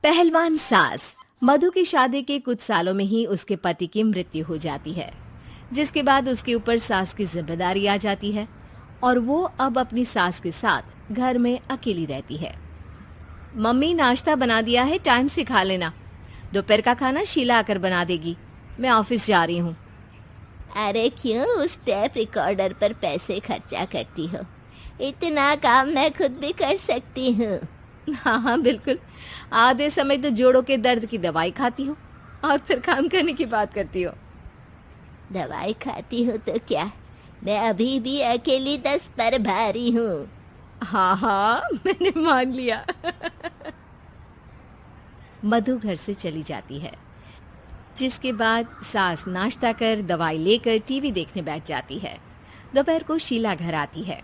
पहलवान सास। मधु की शादी के कुछ सालों में ही उसके पति की मृत्यु हो जाती है, जिसके बाद उसके ऊपर सास की जिम्मेदारी आ जाती है और वो अब अपनी सास के साथ घर में अकेली रहती है। मम्मी, नाश्ता बना दिया है, टाइम से खा लेना। दोपहर का खाना शीला आकर बना देगी। मैं ऑफिस जा रही हूँ। अरे क्यों उस टेप रिकॉर्डर पर पैसे खर्चा करती हो? इतना काम मैं खुद भी कर सकती हूँ। हाँ हाँ बिल्कुल, आधे समय तो जोड़ों के दर्द की दवाई खाती हो और फिर काम करने की बात करती हो। दवाई खाती हो तो क्या, मैं अभी भी अकेली 10 पर भारी हूँ। हाँ हाँ मैंने मान लिया। मधु घर से चली जाती है, जिसके बाद सास नाश्ता कर दवाई लेकर टीवी देखने बैठ जाती है। दोपहर को शीला घर आती है।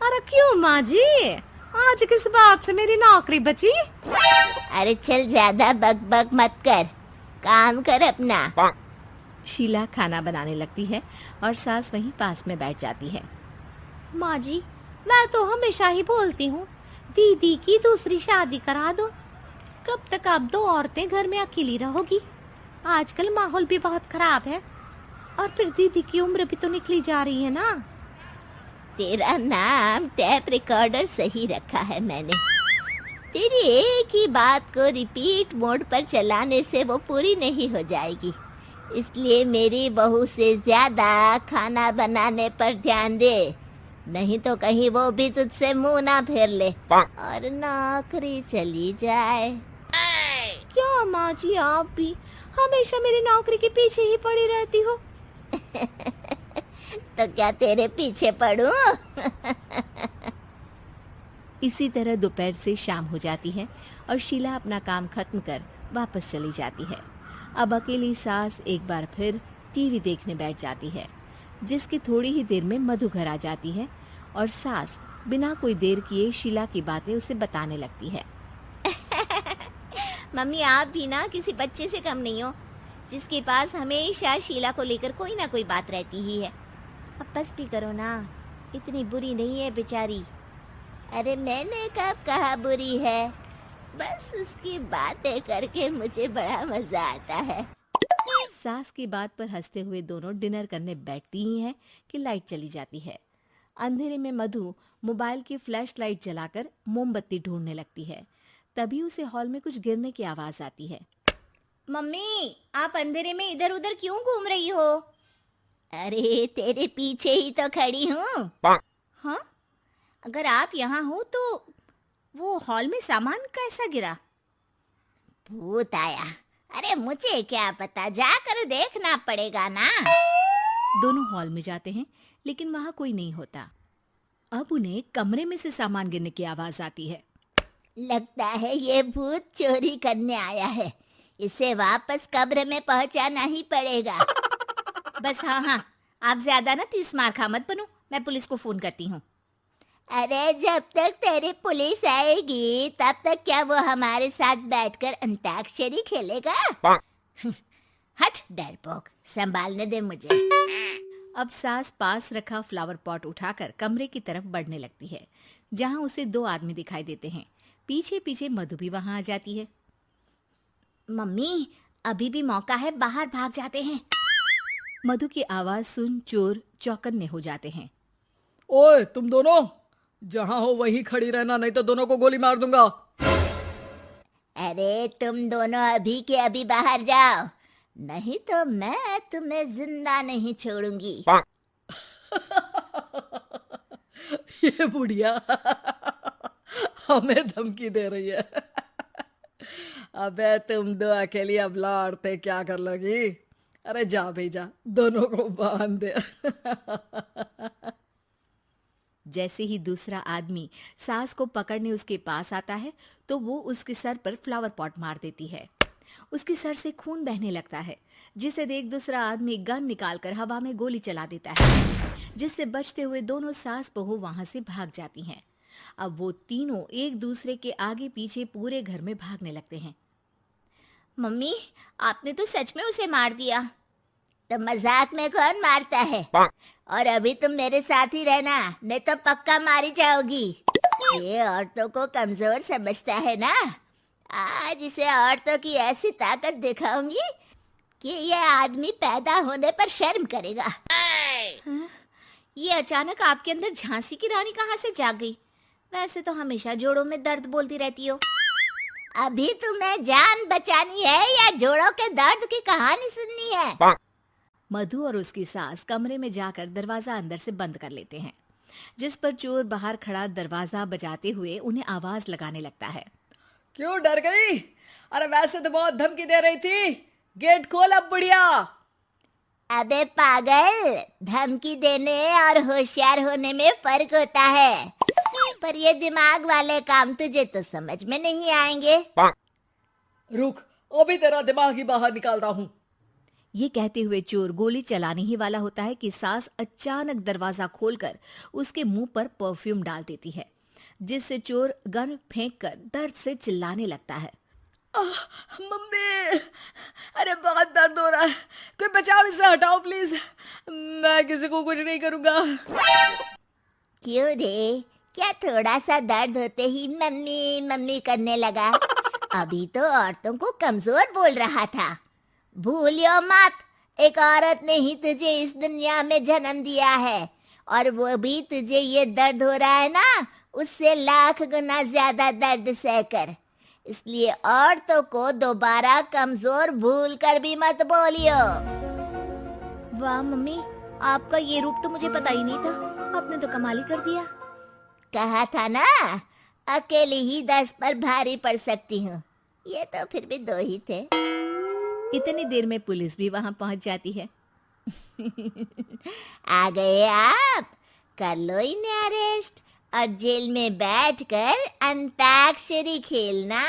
अरे क्यों माँ जी, आज किस बात से मेरी नौकरी बची? अरे चल, ज्यादा बक मत कर, काम कर अपना। शीला खाना बनाने लगती है और सास वहीं पास में बैठ जाती है। माँ जी, मैं तो हमेशा ही बोलती हूँ, दीदी की दूसरी शादी करा दो। कब तक आप दो औरतें घर में अकेली रहोगी? आजकल माहौल भी बहुत खराब है और फिर दीदी की उम्र भी तो निकली जा रही है ना। तेरा नाम टेप रिकॉर्डर सही रखा है मैंने। तेरी एक ही बात को रिपीट मोड पर चलाने से वो पूरी नहीं हो जाएगी, इसलिए मेरी बहू से ज्यादा खाना बनाने पर ध्यान दे, नहीं तो कहीं वो भी तुझसे मुंह ना फेर ले और नौकरी चली जाए। क्या माँ जी, आप भी हमेशा मेरी नौकरी के पीछे ही पड़ी रहती हो? तो क्या तेरे पीछे पड़ूं? इसी तरह दोपहर से शाम हो जाती है और शीला अपना काम खत्म कर वापस चली जाती है। अब अकेली सास एक बार फिर टीवी देखने बैठ जाती है, जिसकी थोड़ी ही देर में मधु घर आ जाती है और सास बिना कोई देर किए शीला की बातें उसे बताने लगती है। मम्मी, आप भी ना किसी बच्चे से कम नहीं हो, जिसके पास हमेशा शीला को लेकर कोई ना कोई बात रहती ही है। अब बस भी करो ना, इतनी बुरी नहीं है बेचारी। अरे मैंने कब कहा बुरी है, बस उसकी बातें करके मुझे बड़ा मजा आता है। सास की बात पर हंसते हुए दोनों डिनर करने बैठती ही हैं कि लाइट चली जाती है। अंधेरे में मधु मोबाइल की फ्लैश लाइट जलाकर मोमबत्ती ढूंढने लगती है। तभी उसे हॉल में कुछ गिरने की आवाज आती है। मम्मी, आप अंधेरे में इधर उधर क्यों घूम रही हो? अरे तेरे पीछे ही तो खड़ी हूँ। हाँ, अगर आप यहाँ हो तो वो हॉल में सामान कैसा गिरा? भूत आया। अरे मुझे क्या पता, जाकर देखना पड़ेगा ना। दोनों हॉल में जाते हैं, लेकिन वहां कोई नहीं होता। अब उन्हें कमरे में से सामान गिरने की आवाज आती है। लगता है ये भूत चोरी करने आया है, इसे वापस कब्र में पहुंचाना ही पड़ेगा। बस हाँ हाँ, आप ज्यादा ना 30 मार खा मत बनो, मैं पुलिस को फोन करती हूँ। अरे जब तक तेरी पुलिस आएगी तब तक क्या वो हमारे साथ बैठकर अंताक्षरी खेलेगा? हट डरपोक, संभालने दे मुझे। अब सास पास रखा फ्लावर पॉट उठाकर कमरे की तरफ बढ़ने लगती है, जहां उसे 2 आदमी दिखाई देते हैं। पीछे पीछे मधु भी वहां आ जाती है। मम्मी, अभी भी मौका है, बाहर भाग जाते हैं। मधु की आवाज सुन चोर चौकन्ने हो जाते हैं। ओए तुम दोनों, जहां हो वहीं खड़ी रहना, नहीं तो दोनों को गोली मार दूंगा। अरे तुम दोनों अभी के अभी बाहर जाओ, नहीं तो मैं तुम्हें जिंदा नहीं छोड़ूंगी। ये बुढ़िया हमें धमकी दे रही है। अबे तुम दो अकेली अब लड़ते क्या कर लोगी? अरे जा भेजा, दोनों को बांध दे। जैसे ही दूसरा आदमी सास को पकड़ने उसके पास आता है, तो वो उसके सर पर फ्लावर पॉट मार देती है। उसके सर से खून बहने लगता है, जिसे देख दूसरा आदमी गन निकालकर हवा में गोली चला देता है, जिससे बचते हुए दोनों सास बहू वहां से भाग जाती हैं। अब वो तीनों एक दूसरे के आगे पीछे पूरे घर में भागने लगते हैं। मम्मी, आपने तो सच में उसे मार दिया। तो मजाक में कौन मारता है? और अभी तुम मेरे साथ ही रहना, नहीं तो पक्का मारी जाओगी। ये औरतों को कमजोर समझता है ना। आज इसे औरतों की ऐसी ताकत दिखाऊंगी कि ये आदमी पैदा होने पर शर्म करेगा। ये अचानक आपके अंदर झांसी की रानी कहाँ से जाग गई? वैसे तो हमेशा जोड़ों में दर्द बोलती रहती हो। अभी तुम्हें जान बचानी है या जोड़ों के दर्द की कहानी सुननी है? मधु और उसकी सास कमरे में जाकर दरवाजा अंदर से बंद कर लेते हैं, जिस पर चोर बाहर खड़ा दरवाजा बजाते हुए उन्हें आवाज लगाने लगता है। क्यों डर गई? अरे वैसे तो बहुत धमकी दे रही थी। गेट खोल अब बुढ़िया। अबे पागल, धमकी देने और होशियार होने में फर्क होता है, पर ये दिमाग वाले काम तुझे तो समझ में नहीं आएंगे। रुक, अभी तेरा दिमाग ही बाहर निकालता हूँ। ये कहते हुए चोर गोली चलाने ही वाला होता है कि सास अचानक दरवाजा खोलकर उसके मुंह पर परफ्यूम डाल देती है, जिससे चोर गन फेंककर दर्द से चिल्लाने लगता है। मम्मी, अरे बहुत दर्द हो रहा है, कोई बचाओ, इसे हटाओ प्लीज। मैं किसी को कुछ नहीं करूंगा। क्यों रे, क्या थोड़ा सा दर्द होते ही मम्मी मम्मी करने लगा? अभी तो औरतों को कमजोर बोल रहा था। भूलियो मत, एक औरत ने ही तुझे इस दुनिया में जन्म दिया है, और वो भी तुझे ये दर्द हो रहा है ना, उससे लाख गुना ज्यादा दर्द सहकर। इसलिए औरतों को दोबारा कमजोर भूल कर भी मत बोलियो। वाह मम्मी, आपका ये रूप तो मुझे पता ही नहीं था। आपने तो कमाल ही कर दिया। कहा था ना, अकेली ही 10 पर भारी पड़ सकती हूँ। ये तो फिर भी 2 ही थे। इतनी देर में पुलिस भी वहां पहुंच जाती है। आ गए आप, कर लो इन्हें अरेस्ट और जेल में बैठकर अंताक्षरी खेलना।